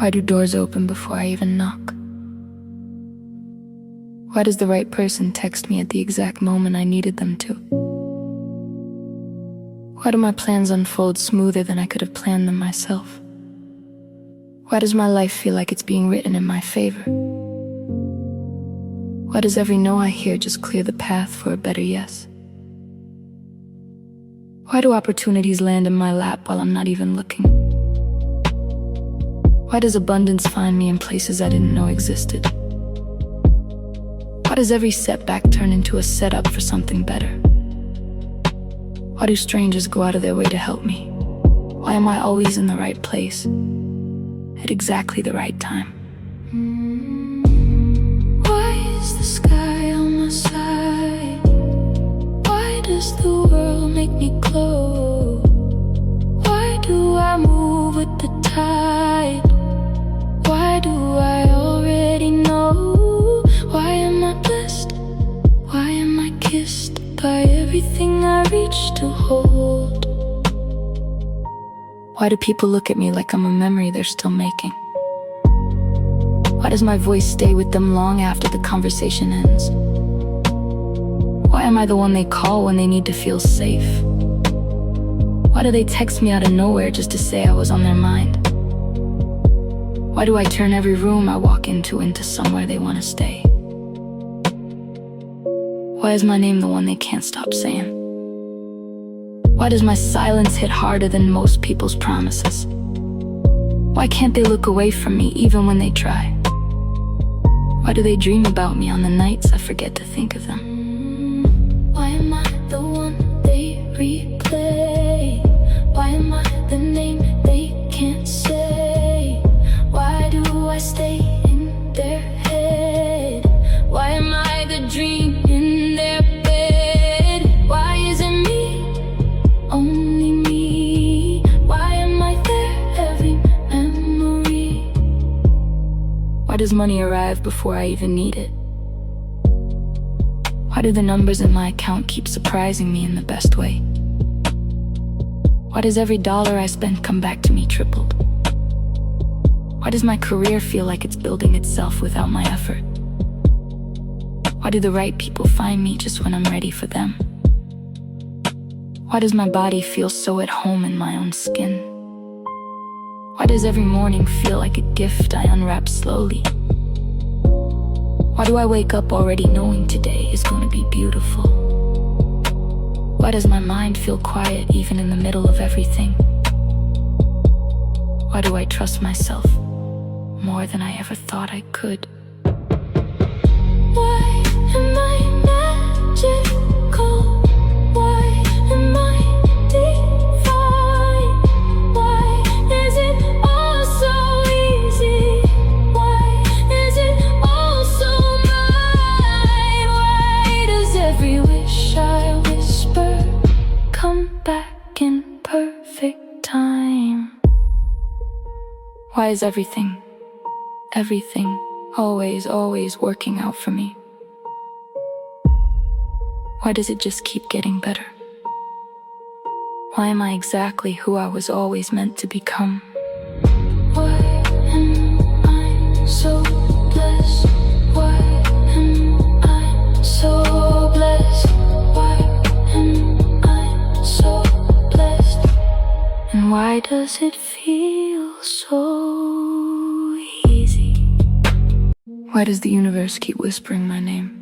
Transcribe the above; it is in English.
Why do doors open before I even knock? Why does the right person text me at the exact moment I needed them to? Why do my plans unfold smoother than I could have planned them myself? Why does my life feel like it's being written in my favor? Why does every no I hear just clear the path for a better yes? Why do opportunities land in my lap while I'm not even looking? Why does abundance find me in places I didn't know existed? Why does every setback turn into a setup for something better? Why do strangers go out of their way to help me? Why am I always in the right place at exactly the right time? Why is the sky on my side? Why does the world make me glow? Why do I move with the tide? Why do I already know? Why am I blessed? Why am I kissed by everything I reach to hold? Why do people look at me like I'm a memory they're still making? Why does my voice stay with them long after the conversation ends? Why am I the one they call when they need to feel safe? Why do they text me out of nowhere just to say I was on their mind? Why do I turn every room I walk into somewhere they want to stay? Why is my name the one they can't stop saying? Why does my silence hit harder than most people's promises? Why can't they look away from me even when they try? Why do they dream about me on the nights I forget to think of them? Why am I the one they replay? Why am I the name they can't say? Why do I stay in their head? Why am I the dream in their bed? Why is it me, only me? Why am I their every memory? Why does money arrive before I even need it? Why do the numbers in my account keep surprising me in the best way? Why does every dollar I spend come back to me tripled? Why does my career feel like it's building itself without my effort? Why do the right people find me just when I'm ready for them? Why does my body feel so at home in my own skin? Why does every morning feel like a gift I unwrap slowly? Why do I wake up already knowing today is going to be beautiful? Why does my mind feel quiet even in the middle of everything? Why do I trust myself more than I ever thought I could? Why am I magical? Why am I divine? Why is it all so easy? Why is it all so mine? Why does every wish I whisper come back in perfect time? Why is everything always working out for me? Why does it just keep getting better? Why am I exactly who I was always meant to become? Why am I so blessed? Why am I so blessed? Why am I so blessed? And why does it feel so easy? Why does the universe keep whispering my name?